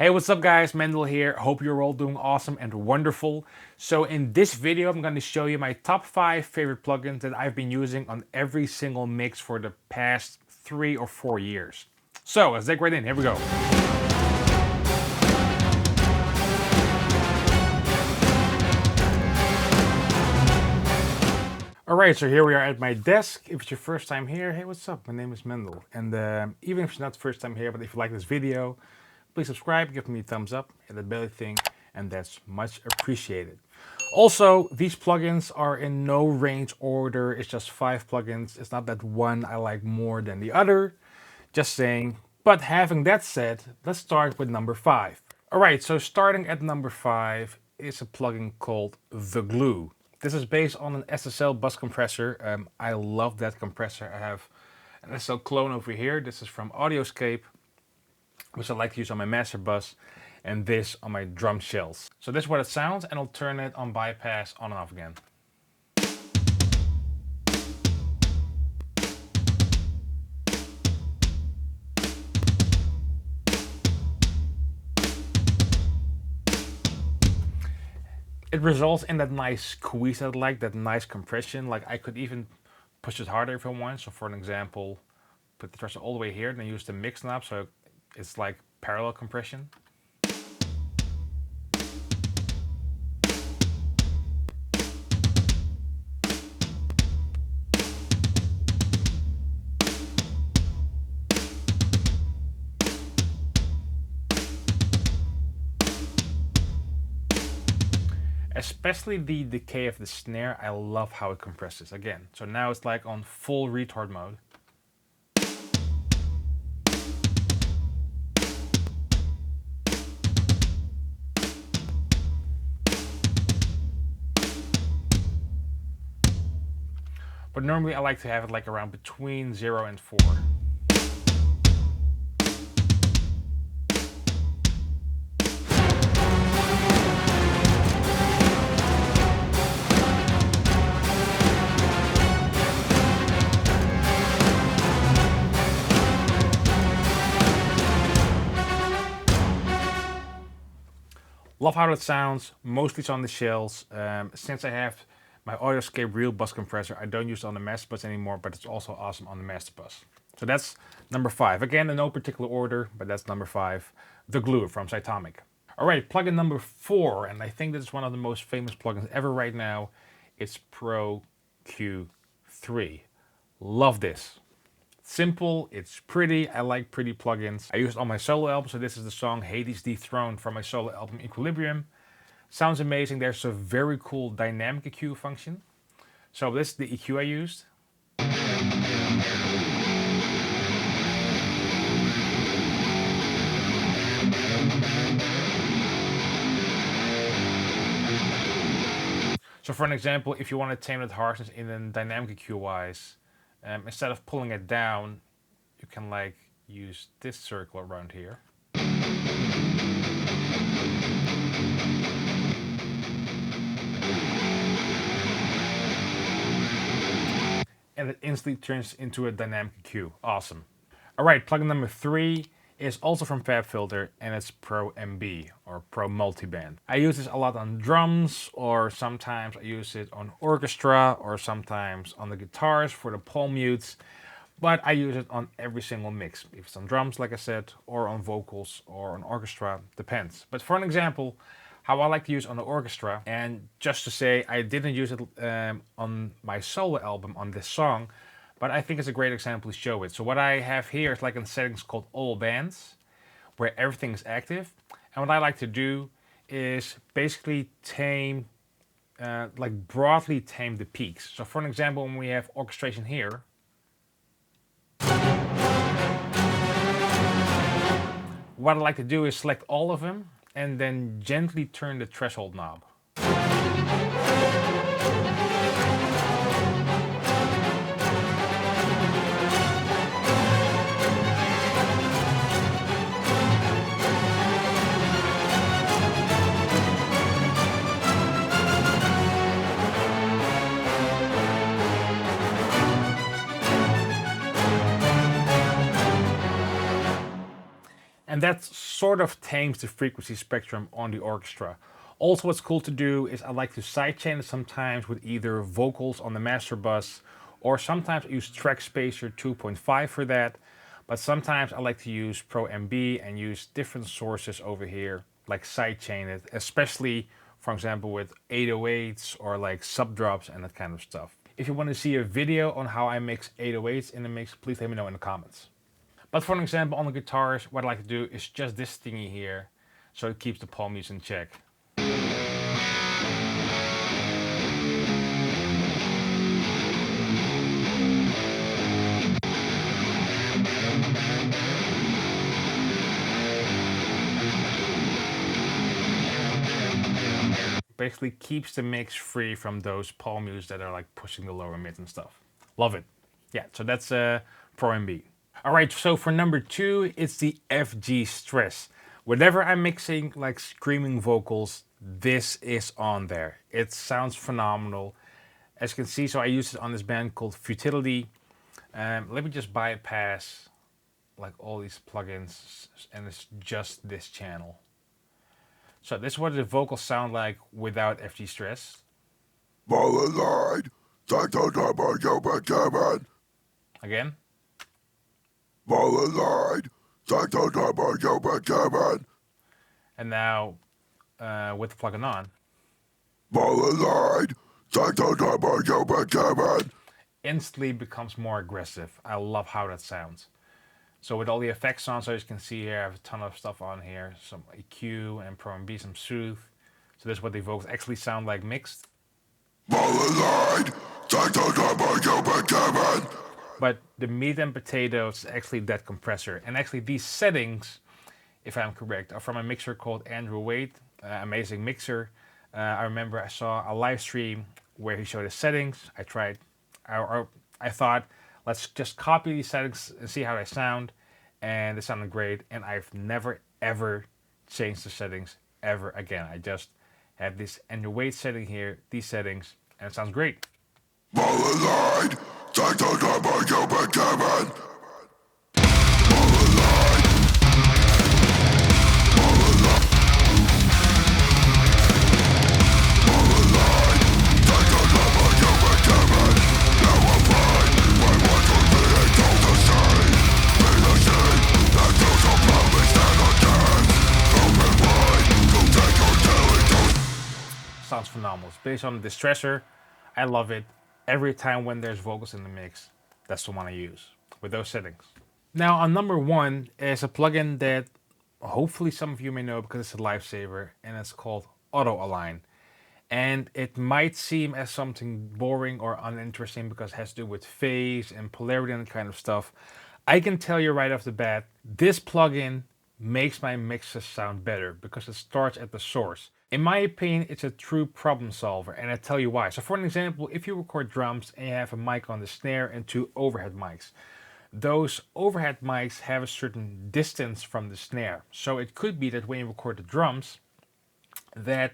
Hey, what's up guys, Mendel here. Hope you're all doing awesome and wonderful. So in this video, I'm going to show you my top 5 favorite plugins that I've been using on every single mix for the past 3 or 4 years. So let's dig right in, here we go. Alright, so here we are at my desk. If it's your first time here, hey, what's up? My name is Mendel. And even if it's not the first time here, but if you like this video, please subscribe, give me a thumbs up, hit the bell thing, and that's much appreciated. Also, these plugins are in no range order. It's just 5 plugins. It's not that one I like more than the other. Just saying. But having that said, let's start with number 5. Alright, so starting at number 5 is a plugin called The Glue. This is based on an SSL bus compressor. I love that compressor. I have an SSL clone over here. This is from Audioscape, which I like to use on my master bus, and this on my drum shells. So this is what it sounds, and I'll turn it on bypass on and off again. It results in that nice squeeze that I like, that nice compression. Like I could even push it harder if I want. So for an example, put the compressor all the way here, then use the mix knob, so it's like parallel compression. Especially the decay of the snare, I love how it compresses again. So now it's like on full retard mode. But normally I like to have it like around between 0 and 4. Love how it sounds, mostly it's on the shells. Since I have my Audioscape real bus compressor, I don't use it on the master bus anymore, but it's also awesome on the master bus. So that's number 5. Again, in no particular order, but that's number 5. The Glue from Cytomic. Alright, plugin number 4, and I think this is one of the most famous plugins ever right now. It's Pro Q3. Love this. Simple, it's pretty, I like pretty plugins. I use it on my solo album, so this is the song Hades Dethroned from my solo album Equilibrium. Sounds amazing. There's a very cool dynamic EQ function. So this is the EQ I used. So for an example, if you want to tame that harshness in a dynamic EQ wise, instead of pulling it down, you can like use this circle around here. And it instantly turns into a dynamic EQ. Awesome. Alright, plugin number 3 is also from FabFilter, and it's Pro MB, or Pro Multiband. I use this a lot on drums, or sometimes I use it on orchestra, or sometimes on the guitars for the palm mutes, but I use it on every single mix. If it's on drums, like I said, or on vocals, or on orchestra, depends. But for an example, how I like to use on the orchestra, and just to say, I didn't use it on my solo album on this song, but I think it's a great example to show it. So what I have here is like in settings called all bands, where everything is active. And what I like to do is basically tame, like broadly tame the peaks. So for an example, when we have orchestration here, what I like to do is select all of them and then gently turn the threshold knob. And And that sort of tames the frequency spectrum on the orchestra. Also, what's cool to do is I like to sidechain it sometimes with either vocals on the master bus, or sometimes I use Track Spacer 2.5 for that. But sometimes I like to use Pro MB and use different sources over here, like sidechain it, especially, for example, with 808s or like sub drops and that kind of stuff. If you want to see a video on how I mix 808s in the mix, please let me know in the comments. But for an example, on the guitars, what I like to do is just this thingy here, so it keeps the palm mutes in check. Basically keeps the mix free from those palm mutes that are like pushing the lower mid and stuff. Love it. Yeah, so that's Pro MB. Alright, so for number 2, it's the FG Stress. Whenever I'm mixing like screaming vocals, this is on there. It sounds phenomenal. As you can see, so I use it on this band called Futility. Let me just bypass like all these plugins, and it's just this channel. So this is what the vocals sound like without FG Stress. Again. And now with the plugin on. Instantly becomes more aggressive. I love how that sounds. So with all the effects on, so as you can see here, I have a ton of stuff on here. Some EQ and Pro MB, some Soothe. So this is what the vocals actually sound like mixed. But the meat and potatoes is actually that compressor. And actually these settings, if I'm correct, are from a mixer called Andrew Wade. Amazing mixer. I remember I saw a live stream where he showed the settings. I thought, let's just copy these settings and see how they sound. And they sounded great. And I've never ever changed the settings ever again. I just have this Andrew Wade setting here, these settings, and it sounds great. Sounds phenomenal. It's based on the Distressor. I love it. Every time when there's vocals in the mix, that's the one I use with those settings. Now on number 1 is a plugin that hopefully some of you may know because it's a lifesaver, and it's called Auto Align. And it might seem as something boring or uninteresting because it has to do with phase and polarity and that kind of stuff. I can tell you right off the bat, this plugin makes my mixes sound better because it starts at the source. In my opinion, it's a true problem solver, and I'll tell you why. So for an example, if you record drums and you have a mic on the snare and 2 overhead mics, those overhead mics have a certain distance from the snare. So it could be that when you record the drums, that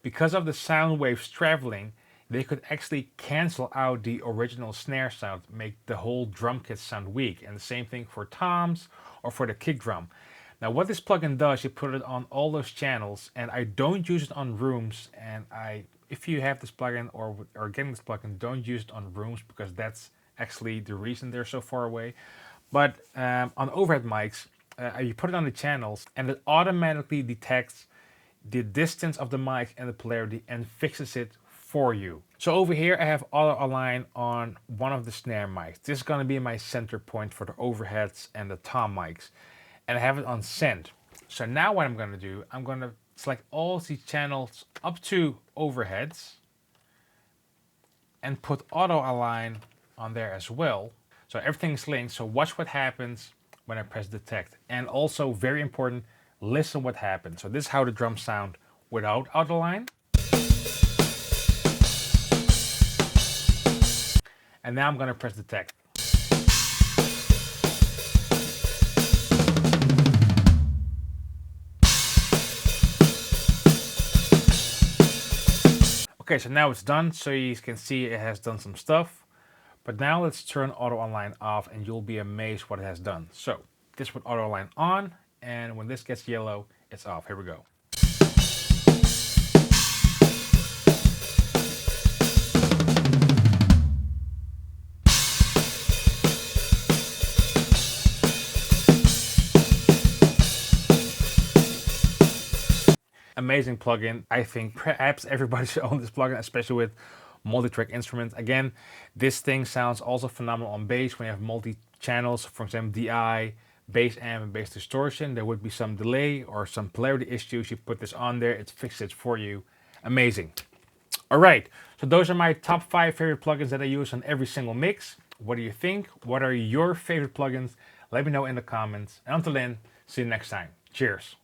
because of the sound waves traveling, they could actually cancel out the original snare sound, make the whole drum kit sound weak. And the same thing for toms or for the kick drum. Now what this plugin does, you put it on all those channels, and I don't use it on rooms. And if you have this plugin or are getting this plugin, don't use it on rooms because that's actually the reason they're so far away. But on overhead mics, you put it on the channels and it automatically detects the distance of the mic and the polarity and fixes it for you. So over here I have Auto Align on one of the snare mics. This is going to be my center point for the overheads and the tom mics. And I have it on send. So now what I'm going to do, I'm going to select all these channels up to overheads and put Auto Align on there as well. So everything's linked. So watch what happens when I press detect. And also very important, listen what happens. So this is how the drums sound without Auto Align. And now I'm going to press detect. Okay, so now it's done, so you can see it has done some stuff. But now let's turn Auto Align off and you'll be amazed what it has done. So this with Auto Align on, and when this gets yellow, it's off. Here we go. Amazing plugin. I think perhaps everybody should own this plugin, especially with multi-track instruments. Again, this thing sounds also phenomenal on bass when you have multi-channels, for example, DI, bass amp, and bass distortion. There would be some delay or some polarity issues. You put this on there, it fixes it for you. Amazing. All right, so those are my top 5 favorite plugins that I use on every single mix. What do you think? What are your favorite plugins? Let me know in the comments. And until then, see you next time. Cheers.